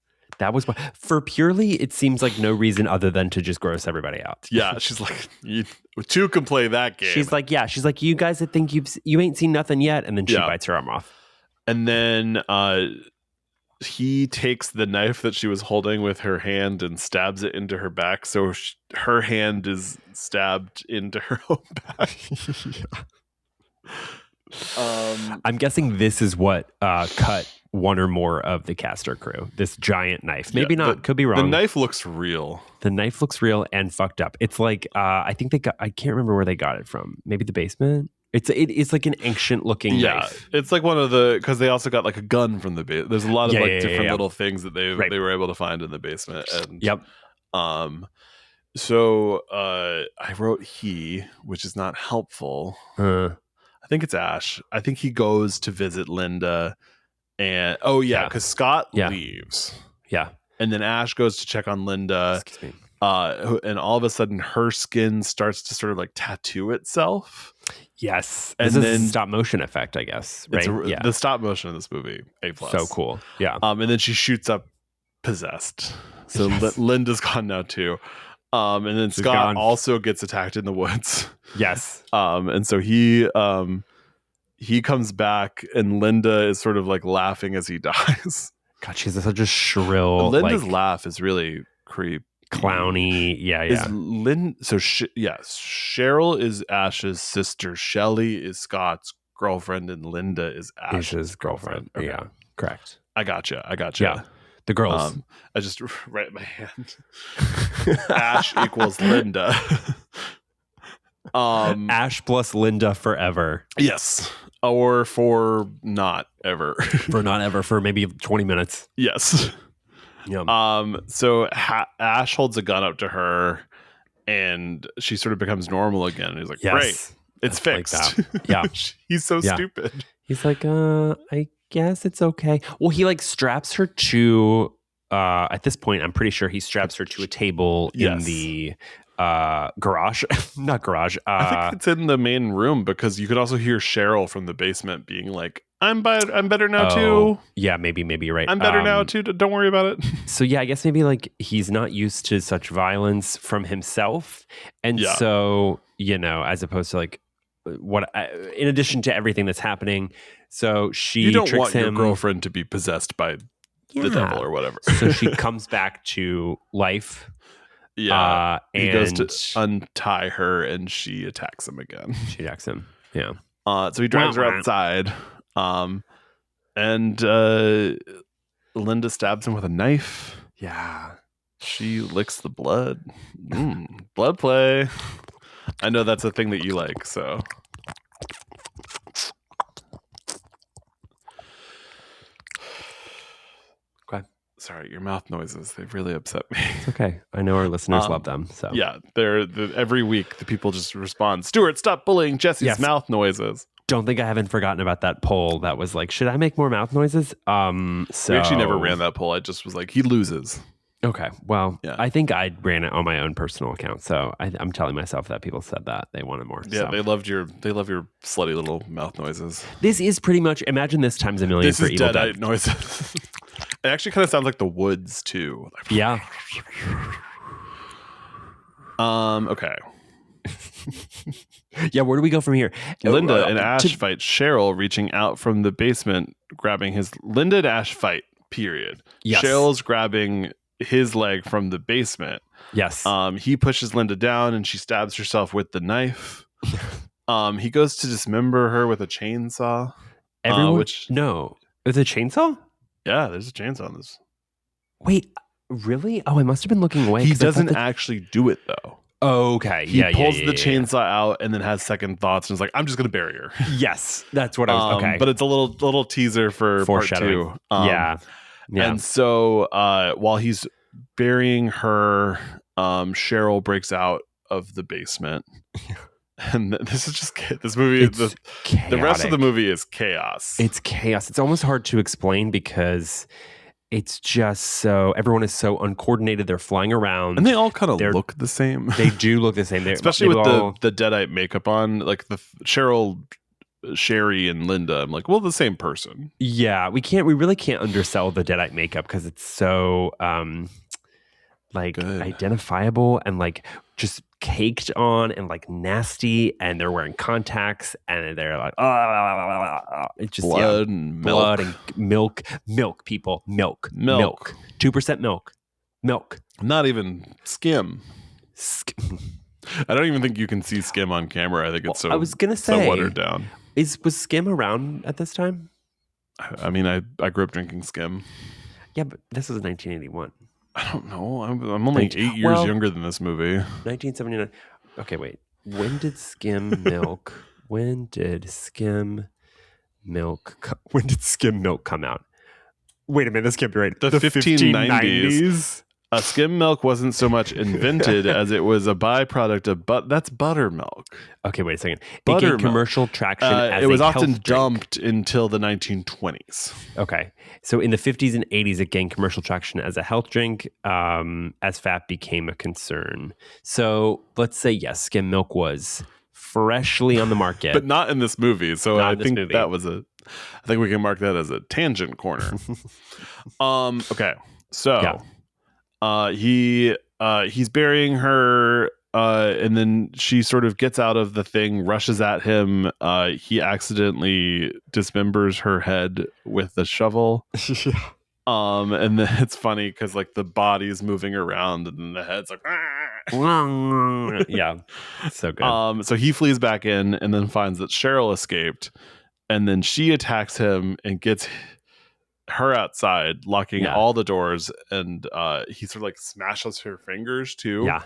For purely, it seems like no reason other than to just gross everybody out. Yeah, she's like, two can play that game. She's like, you guys that think you ain't seen nothing yet, and then she bites her arm off. And then he takes the knife that she was holding with her hand and stabs it into her back, so her hand is stabbed into her own back. I'm guessing this is what cut one or more of the caster crew. This giant knife. Maybe not. Could be wrong. The knife looks real. The knife looks real and fucked up. It's like I think I can't remember where they got it from. Maybe the basement. It's like an ancient looking knife. It's like one of because they also got like a gun from the basement. There's a lot of different little things that they were able to find in the basement. And so I wrote he, which is not helpful. I think it's Ash. I think he goes to visit Linda, and because Scott leaves. Yeah, and then Ash goes to check on Linda. Excuse me. And all of a sudden, her skin starts to sort of like tattoo itself. Yes, this is a stop motion effect, I guess. Right? The stop motion in this movie, A+. So cool. Yeah. And then she shoots up possessed. So Linda's gone now too. And then Scott also gets attacked in the woods. Yes. And so he comes back, and Linda is sort of like laughing as he dies. God, she's such a shrill. Linda's laugh is really creepy. Clowny. Yeah. Cheryl is Ash's sister. Shelley is Scott's girlfriend, and Linda is Ash's girlfriend. Okay. Yeah, correct. I gotcha. Yeah. The girls. I just write my hand. Ash equals Linda. Ash plus Linda forever. Yes. Or for not ever. For maybe 20 minutes. Yes. Yum. So Ash holds a gun up to her, and she sort of becomes normal again. And he's like, great. It's fixed. Like yeah. He's so stupid. He's like, I guess it's okay. Well, he like straps her to at this point, I'm pretty sure he straps her to a table in the garage. Not garage. I think it's in the main room, because you could also hear Cheryl from the basement being like, I'm better now too. Yeah, maybe you're right. I'm better now too. Don't worry about it. So yeah, I guess maybe like he's not used to such violence from himself, and so as opposed to like in addition to everything that's happening, so she don't tricks want him. Your girlfriend to be possessed by the devil or whatever. So she comes back to life. Yeah, he goes to untie her, and she attacks him again. She attacks him. Yeah. So he drives her outside. And Linda stabs him with a knife. Yeah. She licks the blood. Blood play. I know that's a thing that you like, so. Okay. Sorry, your mouth noises, they've really upset me. It's okay. I know our listeners love them. So yeah, every week the people just respond, Stuart, stop bullying Jesse's mouth noises. Don't think I haven't forgotten about that poll that was like, should I make more mouth noises? So we actually never ran that poll. I just was like, he loses. Okay. Well, I think I ran it on my own personal account. So I'm telling myself that people said that they wanted more. Yeah, they love your slutty little mouth noises. This is pretty much, imagine this times a million. This for is Evil Deadite noises. It actually kind of sounds like the woods too. Yeah. Okay. Yeah, where do we go from here? Linda and Ash fight Cheryl, reaching out from the basement, grabbing his... Linda and Ash fight, period. Yes. Cheryl's grabbing his leg from the basement. Yes. He pushes Linda down, and she stabs herself with the knife. He goes to dismember her with a chainsaw. No. With a chainsaw? Yeah, there's a chainsaw in this. Wait, really? Oh, I must have been looking away. He doesn't actually do it, though. Oh, okay. He pulls the chainsaw out and then has second thoughts and is like, I'm just going to bury her. Yes, that's what I was... Okay. But it's a little teaser for part two. Yeah. And so while he's burying her, Cheryl breaks out of the basement. And this is just... This movie... The rest of the movie is chaos. It's chaos. It's almost hard to explain because... It's just so... Everyone is so uncoordinated. They're flying around. And they all kind of look the same. They do look the same. Especially with the Deadite makeup on. Like, Cheryl Sherry and Linda, I'm like, well, the same person. Yeah, we really can't undersell the Deadite makeup because it's so like Good. identifiable and like just caked on and like nasty, and they're wearing contacts and they're like it's just blood and blood and milk people, milk 2% milk, not even skim. I don't even think you can see skim on camera. I think it's I was gonna say, so watered down. Was skim around at this time? I mean, I grew up drinking skim. Yeah, but this was 1981. I don't know. I'm only 8 years younger than this movie. 1979. Okay, wait. When did skim milk? When did skim milk come out? Wait a minute, this can't be right. The 1590s. Skim milk wasn't so much invented as it was a byproduct of that's buttermilk. Okay, wait a second. It gained commercial traction as it was a often health dumped until the 1920s. Okay. So in the 50s and 80s, it gained commercial traction as a health drink as fat became a concern. So let's say, yes, skim milk was freshly on the market. But not in this movie. So I think that was I think we can mark that as a tangent corner. Okay. So... Yeah. He's burying her, and then she sort of gets out of the thing, rushes at him. He accidentally dismembers her head with the shovel. And then it's funny because like the body's moving around and then the head's like, yeah, so good. So he flees back in and then finds that Cheryl escaped, and then she attacks him and gets her outside, locking all the doors, and he sort of like smashes her fingers too. Yeah,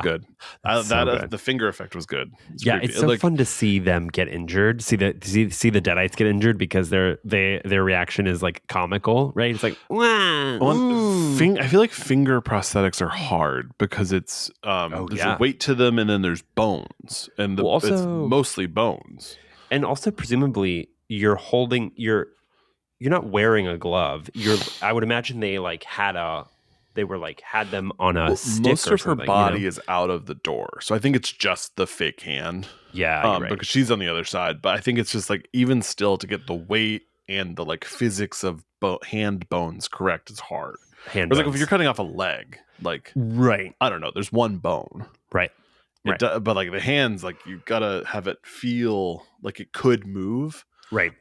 good. Good. The finger effect was good. Creepy. It's so fun to see them get injured. See the Deadites get injured because their reaction is like comical, right? It's like, I feel like finger prosthetics are hard because it's there's a weight to them, and then there's bones, and it's mostly bones, and also presumably you're not wearing a glove. I would imagine they had them on a stick. Most or of her something, body is out of the door, so I think it's just the fake hand. Yeah, right. Because she's on the other side. But I think it's just like even still to get the weight and the like physics of hand bones correct is hard. It's like if you're cutting off a leg, like right. I don't know. There's one bone, right. But like the hands, like you gotta have it feel like it could move, right.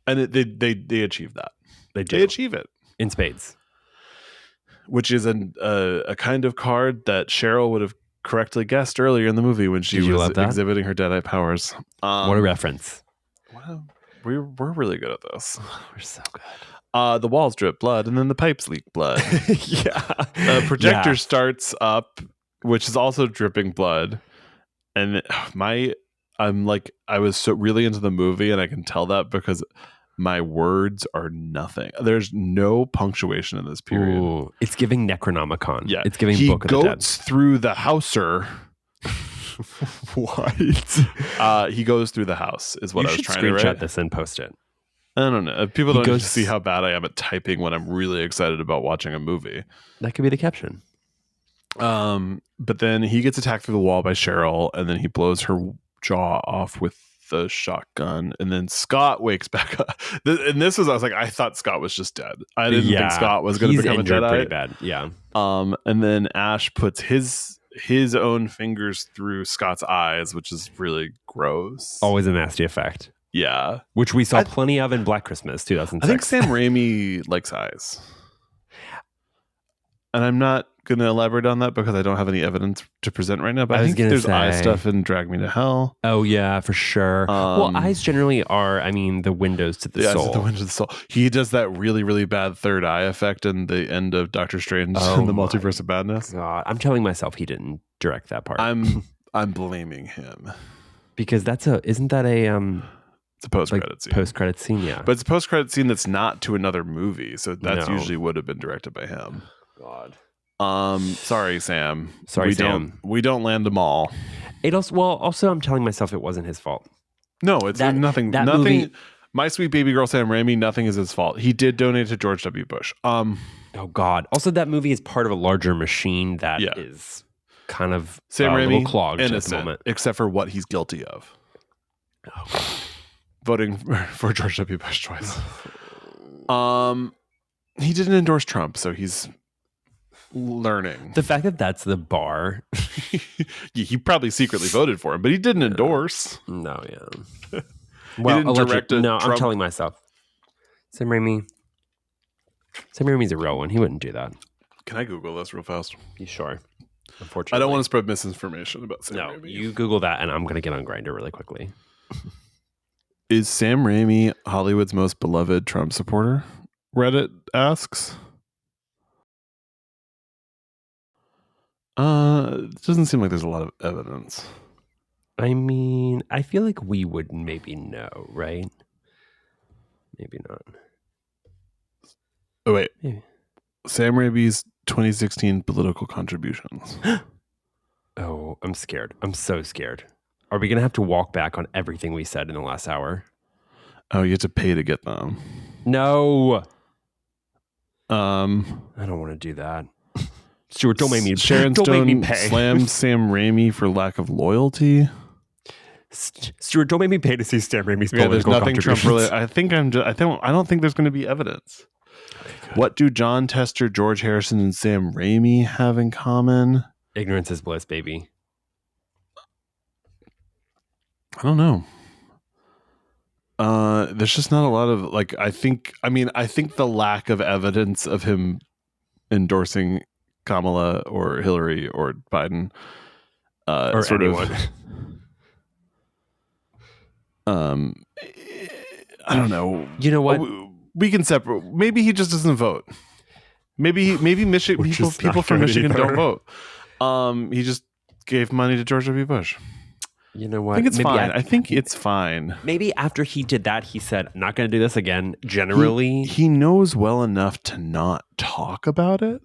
And they achieve that. They achieve it in spades, which is a kind of card that Cheryl would have correctly guessed earlier in the movie when she was exhibiting her Deadite powers. What a reference! Wow, we're really good at this. We're so good. The walls drip blood, and then the pipes leak blood. Yeah, projector starts up, which is also dripping blood, and I was so really into the movie, and I can tell that because my words are nothing. There's no punctuation in this period. Ooh, it's giving Necronomicon. Yeah, it's giving Book of the Dead. He goes through the houser. What? He goes through the house is what I was trying to write. You should screenshot this and post it. I don't know. People don't see how bad I am at typing when I'm really excited about watching a movie. That could be the caption. But then he gets attacked through the wall by Cheryl, and then he blows her jaw off with the shotgun, and then Scott wakes back up. And this was, I was like, I thought Scott was just dead. I didn't think Scott was going to become a Jedi. Pretty bad. Yeah. And then Ash puts his own fingers through Scott's eyes, which is really gross. Always a nasty effect. Yeah. Which we saw plenty of in Black Christmas 2006. I think Sam Raimi likes eyes. And I'm not going to elaborate on that because I don't have any evidence to present right now. But I think there's eye stuff in Drag Me to Hell. Oh, yeah, for sure. Well, eyes generally are, the windows to the soul. The windows to the soul. He does that really, really bad third eye effect in the end of Doctor Strange and the Multiverse of Madness. God, I'm telling myself he didn't direct that part. I'm blaming him. Because isn't that a... It's a post-credit scene. Post-credit scene, yeah. But it's a post-credit scene that's not to another movie. So that's usually would have been directed by him. God. Sorry, Sam. Sam. We don't land them all. It also I'm telling myself it wasn't his fault. No, it's nothing. Nothing. Movie, My Sweet Baby Girl Sam Raimi, nothing is his fault. He did donate to George W. Bush. Oh God. Also, that movie is part of a larger machine that is kind of Sam Raimi, a little clogged innocent, at the moment. Except for what he's guilty of. voting for George W. Bush twice. He didn't endorse Trump, so he's learning. The fact that that's the bar. He probably secretly voted for him, but he didn't endorse. No, yeah. Well, I'm telling myself. Sam Raimi's a real one. He wouldn't do that. Can I Google this real fast? You sure? Unfortunately. I don't want to spread misinformation about Sam Raimi. You Google that, and I'm going to get on Grindr really quickly. Is Sam Raimi Hollywood's most beloved Trump supporter? Reddit asks. It doesn't seem like there's a lot of evidence. I mean, I feel like we would maybe know, right? Maybe not. Oh, wait. Maybe. Sam Raimi's 2016 political contributions. Oh, I'm scared. I'm so scared. Are we going to have to walk back on everything we said in the last hour? Oh, you have to pay to get them. No. I don't want to do that. Stuart, don't make me. Sharon don't Stone make me pay. Slammed Sam Raimi for lack of loyalty. Stuart, don't make me pay to see Sam Raimi's political there's nothing Trump really. I I don't think there's going to be evidence. Okay, what do John Tester, George Harrison, and Sam Raimi have in common? Ignorance is bliss, baby. I don't know. There's just not a lot of I think the lack of evidence of him endorsing Kamala or Hillary or Biden or sort anyone. I don't know. You know what? We can separate. Maybe he just doesn't vote. Maybe Michigan people from Michigan don't vote. He just gave money to George W. Bush. You know what? I think it's fine. I think it's fine. Maybe after he did that, he said, "I'm not going to do this again." Generally, he knows well enough to not talk about it.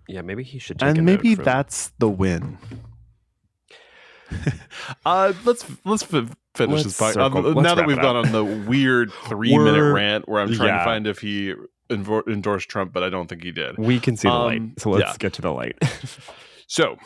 Yeah, maybe he should. Take and maybe that's the win. Let's finish this podcast. Now that we've gone on the weird 3-minute rant where I'm trying to find if he endorsed Trump, but I don't think he did. We can see the light, so let's get to the light. So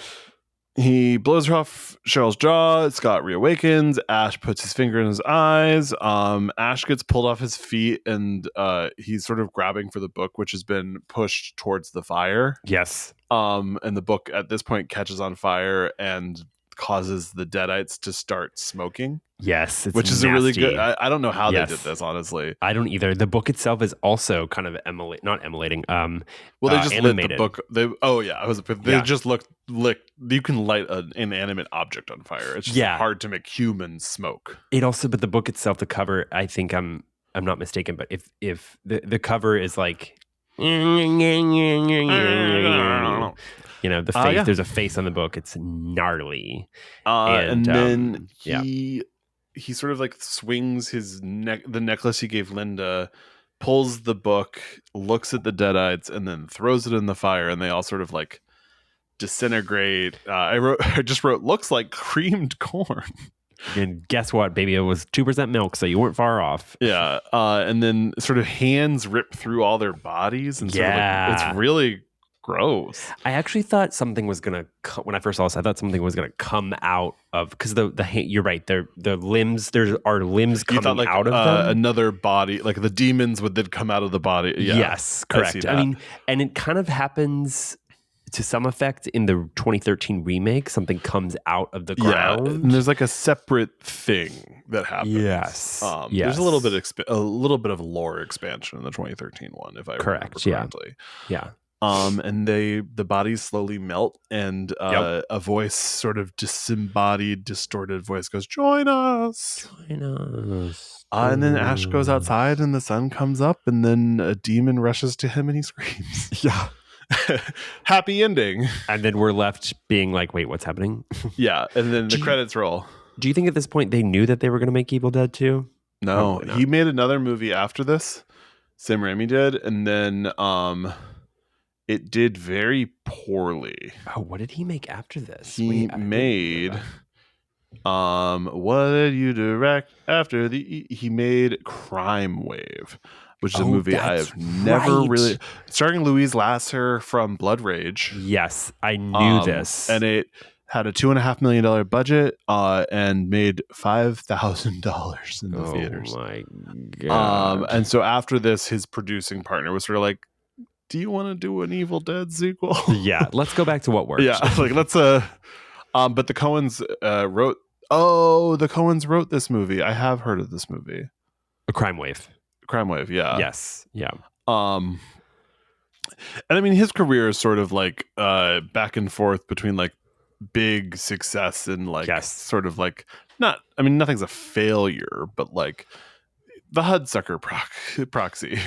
he blows off Cheryl's jaw. Scott reawakens. Ash puts his finger in his eyes. Ash gets pulled off his feet, and he's sort of grabbing for the book, which has been pushed towards the fire. Yes. And the book at this point catches on fire and causes the Deadites to start smoking. Yes, which is nasty. A really good. I don't know how they did this, honestly. I don't either. The book itself is also kind of not emulating. Well, they just animated. lit the book. They just you can light an inanimate object on fire. It's just hard to make humans smoke. It also, but the book itself, the cover. I think I'm not mistaken, but if the cover is like. You know, the face. There's a face on the book. It's gnarly. And then he sort of like swings his the necklace he gave Linda, pulls the book, looks at the Deadites, and then throws it in the fire. And they all sort of like disintegrate. I just wrote looks like creamed corn. And guess what, baby? It was 2% milk, so you weren't far off. Yeah. And then sort of hands rip through all their bodies, and sort of it's really gross. I actually thought something was gonna when I first saw this. I thought something was gonna come out of because the you're right. The limbs. There are limbs coming out of them. Another body, like the demons would then come out of the body. Yeah. Yes, correct. I mean, and it kind of happens to some effect in the 2013 remake. Something comes out of the ground. Yeah, and there's like a separate thing that happens. Yes. There's a little bit of lore expansion in the 2013 one, if I remember correctly. Yeah. And the bodies slowly melt, and a voice, sort of disembodied, distorted voice, goes, "Join us, join us." And then Ash goes outside, and the sun comes up, and then a demon rushes to him, and he screams. Yeah, happy ending. And then we're left being like, "Wait, what's happening?" Yeah, and then the credits roll. Do you think at this point they knew that they were going to make Evil Dead 2? No, he made another movie after this. Sam Raimi did, and then it did very poorly. Oh, what did he make after this? He made what did you direct after he made Crime Wave, which is a movie I have never really starring Louise Lasser from Blood Rage. Yes, I knew this. And it had a $2.5 million budget and made $5,000 in the theaters. Oh my god! And so after this, his producing partner was sort of like, "Do you want to do an Evil Dead sequel?" Yeah, let's go back to what worked. Yeah, like let's but the Coens wrote. Oh, the Coens wrote this movie. I have heard of this movie. A Crime Wave. Crime Wave, yeah. Yes, yeah. And I mean, his career is sort of like back and forth between like big success and like sort of like nothing's a failure, but like the Hudsucker proxy.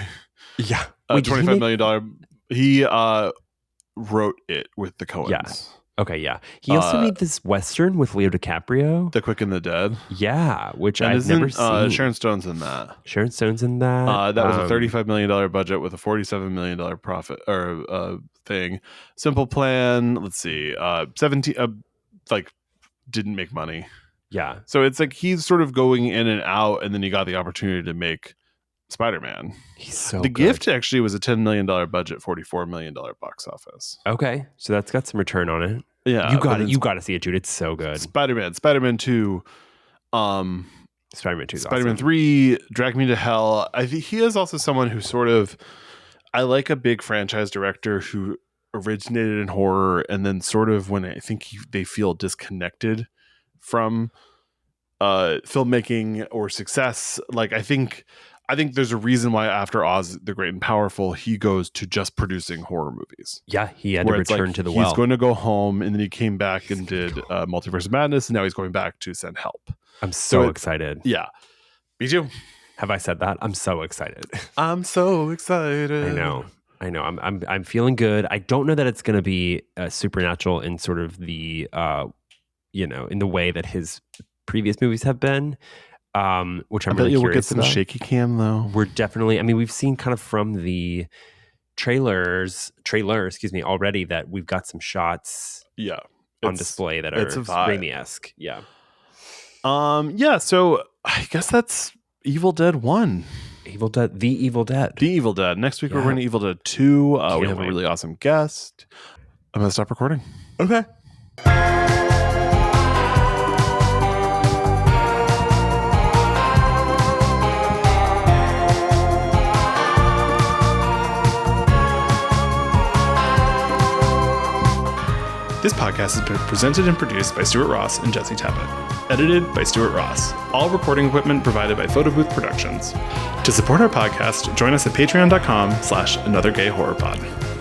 Yeah. $25 million. He wrote it with the Coens. Yeah. Okay, yeah. He also made this Western with Leo DiCaprio. The Quick and the Dead. Yeah, which I've never seen. Sharon Stone's in that. Sharon Stone's in that. That was a $35 million budget with a $47 million profit or thing. Simple Plan. Let's see. 17 like didn't make money. Yeah. So it's like he's sort of going in and out, and then he got the opportunity to make Spider-Man. He's so The good. Gift actually was a $10 million budget, $44 million box office. Okay, so that's got some return on it. Yeah, you got it. You got to see it, dude. It's so good. Spider-Man 2, Spider-Man 2, Spider-Man awesome. 3, Drag Me to Hell. I think he is also someone who sort of, I like a big franchise director who originated in horror, and then sort of when I think they feel disconnected from filmmaking or success. Like I think there's a reason why after Oz the Great and Powerful, he goes to just producing horror movies. Yeah, he had to return to the well. He's going to go home, and then he came back and did Multiverse of Madness, and now he's going back to Send Help. I'm so excited. Yeah, me too. Have I said that? I'm so excited. I'm so excited. I know. I'm feeling good. I don't know that it's going to be supernatural in sort of the in the way that his previous movies have been. Which I'm really curious we'll get some about. shaky cam though. We're definitely. I mean, we've seen kind of from the trailer, already that we've got some shots. Yeah, on display that are Raimi-esque. Yeah. Yeah. So I guess that's Evil Dead 1. The Evil Dead. Next week we're going to Evil Dead 2. We have a really awesome guest. I'm gonna stop recording. Okay. This podcast has been presented and produced by Stuart Ross and Jesse Tappet. Edited by Stuart Ross. All recording equipment provided by Photo Booth Productions. To support our podcast, join us at patreon.com/anothergayhorrorpod.